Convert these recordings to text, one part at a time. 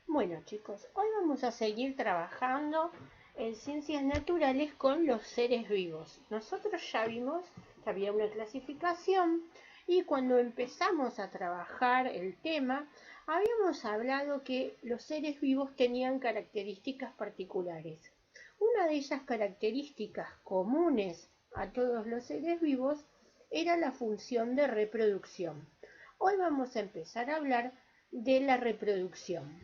Bueno chicos, hoy vamos a seguir trabajando en ciencias naturales con los seres vivos. Nosotros ya vimos que había una clasificación y cuando empezamos a trabajar el tema, habíamos hablado que los seres vivos tenían características particulares. Una de esas características comunes a todos los seres vivos era la función de reproducción. Hoy vamos a empezar a hablar de la reproducción.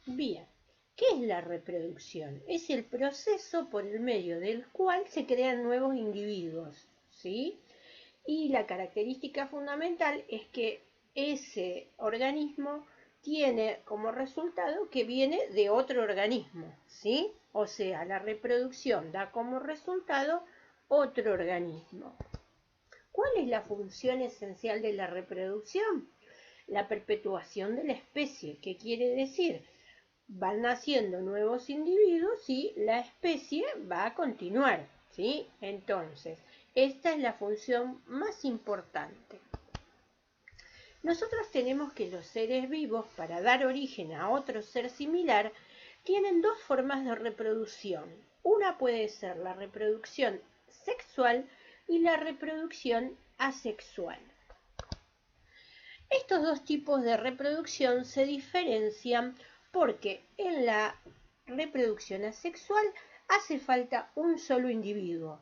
Bien, ¿qué es la reproducción? Es el proceso por el medio del cual se crean nuevos individuos, ¿sí? Y la característica fundamental es que ese organismo tiene como resultado que viene de otro organismo, ¿sí? O sea, la reproducción da como resultado otro organismo. ¿Cuál es la función esencial de la reproducción? La perpetuación de la especie. ¿Qué quiere decir? Van naciendo nuevos individuos y la especie va a continuar, ¿sí? Entonces, esta es la función más importante. Nosotros tenemos que los seres vivos, para dar origen a otro ser similar, tienen dos formas de reproducción. Una puede ser la reproducción sexual y la reproducción asexual. Estos dos tipos de reproducción se diferencian porque en la reproducción asexual hace falta un solo individuo.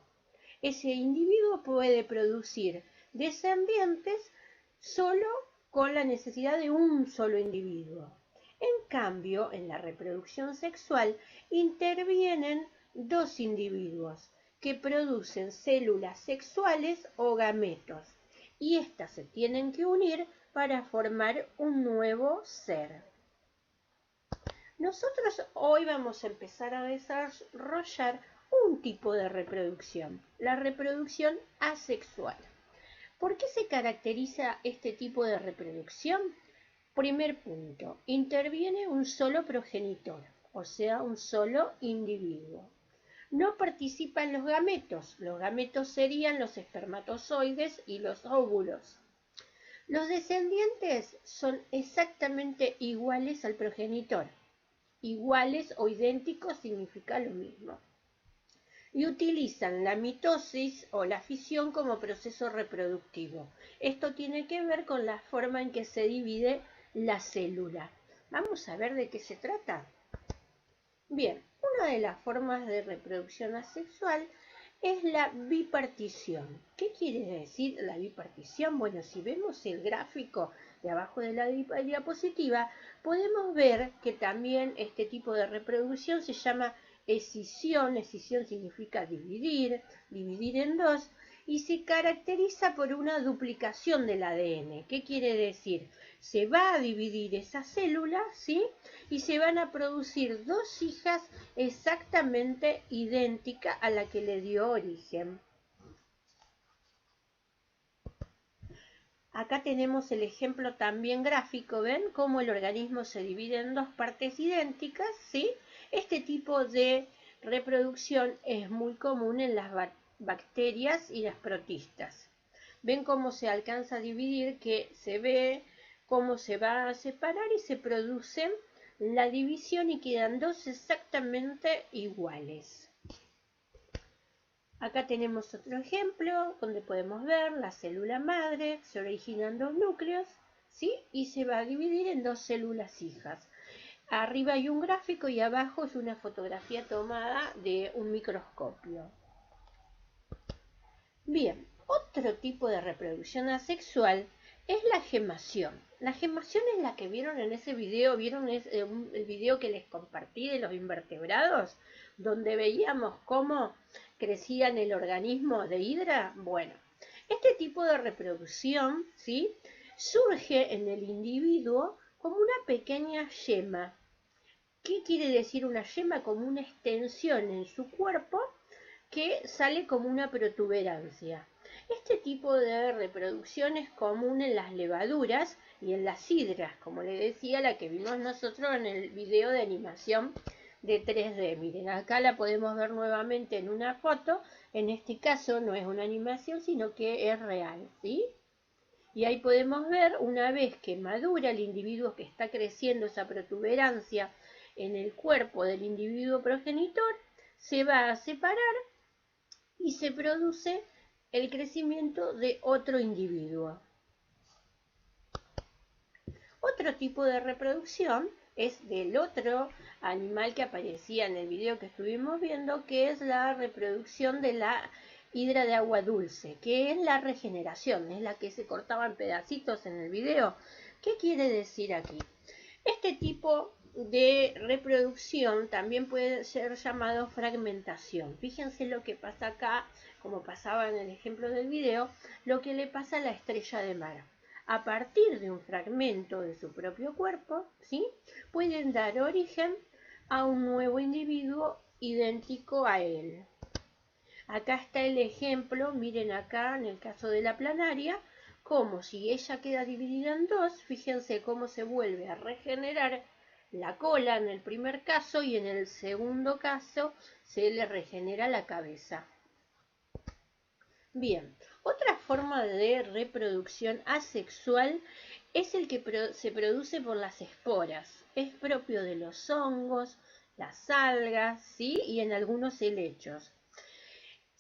Ese individuo puede producir descendientes solo con la necesidad de un solo individuo. En cambio, en la reproducción sexual intervienen dos individuos que producen células sexuales o gametos y éstas se tienen que unir para formar un nuevo ser. Nosotros hoy vamos a empezar a desarrollar un tipo de reproducción, la reproducción asexual. ¿Por qué se caracteriza este tipo de reproducción? Primer punto, interviene un solo progenitor, o sea, un solo individuo. No participan los gametos serían los espermatozoides y los óvulos. Los descendientes son exactamente iguales al progenitor. Iguales o idénticos significa lo mismo. Y utilizan la mitosis o la fisión como proceso reproductivo. Esto tiene que ver con la forma en que se divide la célula. Vamos a ver de qué se trata. Bien, una de las formas de reproducción asexual es la bipartición. ¿Qué quiere decir la bipartición? Bueno, si vemos el gráfico de abajo de la diapositiva, podemos ver que también este tipo de reproducción se llama escisión. Escisión significa dividir, dividir en dos, y se caracteriza por una duplicación del ADN. ¿Qué quiere decir? Se va a dividir esa célula, ¿sí? Y se van a producir dos hijas exactamente idénticas a la que le dio origen. Acá tenemos el ejemplo también gráfico, ¿ven? Cómo el organismo se divide en dos partes idénticas, ¿sí? Este tipo de reproducción es muy común en las bacterias y las protistas. ¿Ven cómo se alcanza a dividir? Que se ve cómo se va a separar y se produce la división y quedan dos exactamente iguales. Acá tenemos otro ejemplo donde podemos ver la célula madre, se originan dos núcleos, ¿sí? Y se va a dividir en dos células hijas. Arriba hay un gráfico y abajo es una fotografía tomada de un microscopio. Bien, otro tipo de reproducción asexual es la gemación. La gemación es la que vieron en ese video, ¿vieron el video que les compartí de los invertebrados? Donde veíamos cómo crecía en el organismo de Hidra. Bueno, este tipo de reproducción, ¿sí?, surge en el individuo como una pequeña yema. ¿Qué quiere decir una yema? Como una extensión en su cuerpo que sale como una protuberancia. Este tipo de reproducción es común en las levaduras y en las hidras, como les decía, la que vimos nosotros en el video de animación de 3D. Miren, acá la podemos ver nuevamente en una foto. En este caso no es una animación, sino que es real, ¿sí? Y ahí podemos ver, una vez que madura el individuo que está creciendo, esa protuberancia en el cuerpo del individuo progenitor, se va a separar y se produce el crecimiento de otro individuo. Otro tipo de reproducción es del otro animal que aparecía en el video que estuvimos viendo, que es la reproducción de la hidra de agua dulce, que es la regeneración, es la que se cortaba en pedacitos en el video. ¿Qué quiere decir aquí? Este tipo de reproducción también puede ser llamado fragmentación. Fíjense lo que pasa acá, como pasaba en el ejemplo del video, lo que le pasa a la estrella de mar. A partir de un fragmento de su propio cuerpo, ¿sí?, pueden dar origen a un nuevo individuo idéntico a él. Acá está el ejemplo, miren acá en el caso de la planaria, como si ella queda dividida en dos, fíjense cómo se vuelve a regenerar la cola en el primer caso y en el segundo caso se le regenera la cabeza. Bien, otra forma de reproducción asexual es el que se produce por las esporas. Es propio de los hongos, las algas, ¿sí?, y en algunos helechos.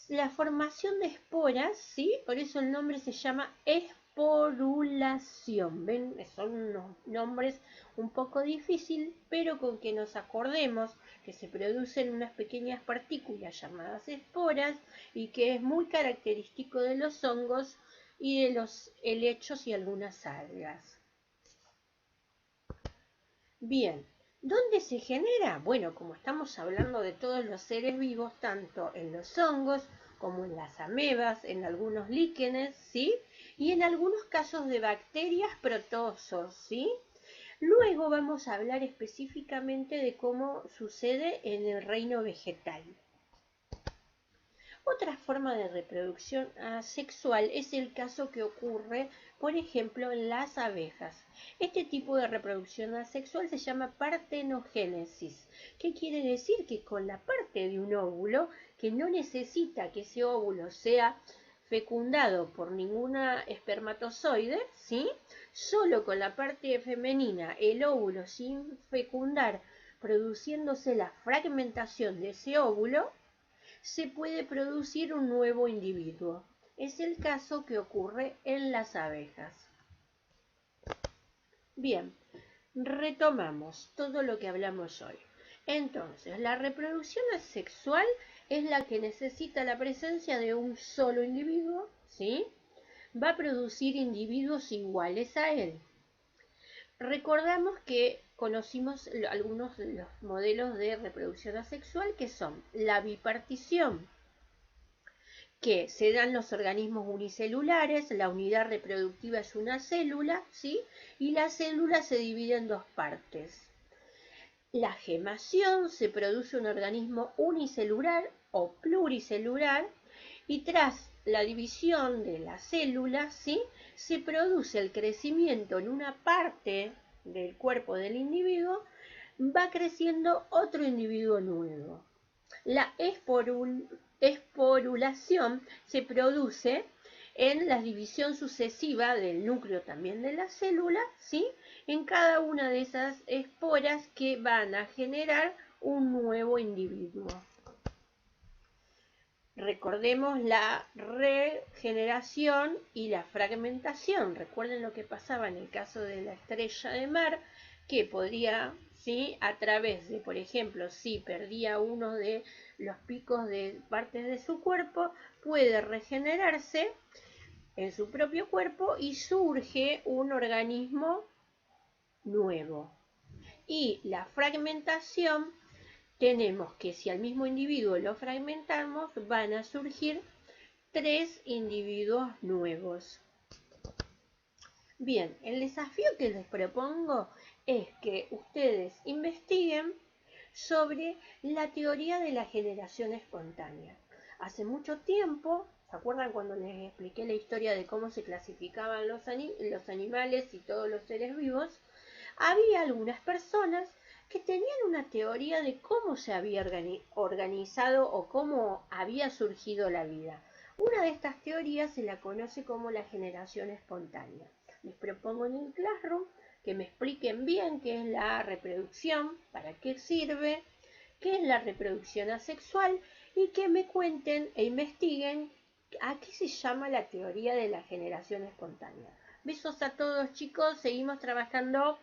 La formación de esporas, ¿sí?, por eso el nombre se llama esporulación. ¿Ven? Son unos nombres un poco difíciles, pero con que nos acordemos que se producen unas pequeñas partículas llamadas esporas y que es muy característico de los hongos y de los helechos y algunas algas. Bien, ¿dónde se genera? Bueno, como estamos hablando de todos los seres vivos, tanto en los hongos como en las amebas, en algunos líquenes, ¿sí?, y en algunos casos de bacterias, protozoos, ¿sí? Luego vamos a hablar específicamente de cómo sucede en el reino vegetal. Otra forma de reproducción asexual es el caso que ocurre, por ejemplo, en las abejas. Este tipo de reproducción asexual se llama partenogénesis. ¿Qué quiere decir? Que con la parte de un óvulo, que no necesita que ese óvulo sea fecundado por ninguna espermatozoide, ¿sí?, solo con la parte femenina, el óvulo sin fecundar, produciéndose la fragmentación de ese óvulo, se puede producir un nuevo individuo. Es el caso que ocurre en las abejas. Bien, retomamos todo lo que hablamos hoy. Entonces, la reproducción asexual es la que necesita la presencia de un solo individuo, ¿sí? Va a producir individuos iguales a él. Recordamos que conocimos algunos de los modelos de reproducción asexual, que son la bipartición, que se dan los organismos unicelulares, la unidad reproductiva es una célula, ¿sí?, y la célula se divide en dos partes. La gemación, se produce un organismo unicelular o pluricelular, y tras la división de la célula, ¿sí?, se produce el crecimiento en una parte del cuerpo del individuo, va creciendo otro individuo nuevo. La esporulación se produce en la división sucesiva del núcleo también de la célula, ¿sí?, en cada una de esas esporas que van a generar un nuevo individuo. Recordemos la regeneración y la fragmentación. Recuerden lo que pasaba en el caso de la estrella de mar, que podría, ¿sí?, a través de, por ejemplo, si perdía uno de los picos de partes de su cuerpo, puede regenerarse en su propio cuerpo y surge un organismo nuevo. Y la fragmentación, tenemos que si al mismo individuo lo fragmentamos, van a surgir 3 individuos nuevos. Bien, el desafío que les propongo es que ustedes investiguen sobre la teoría de la generación espontánea. Hace mucho tiempo, ¿se acuerdan cuando les expliqué la historia de cómo se clasificaban los animales y todos los seres vivos? Había algunas personas que tenían una teoría de cómo se había organizado o cómo había surgido la vida. Una de estas teorías se la conoce como la generación espontánea. Les propongo en el Classroom que me expliquen bien qué es la reproducción, para qué sirve, qué es la reproducción asexual y que me cuenten e investiguen a qué se llama la teoría de la generación espontánea. Besos a todos, chicos, seguimos trabajando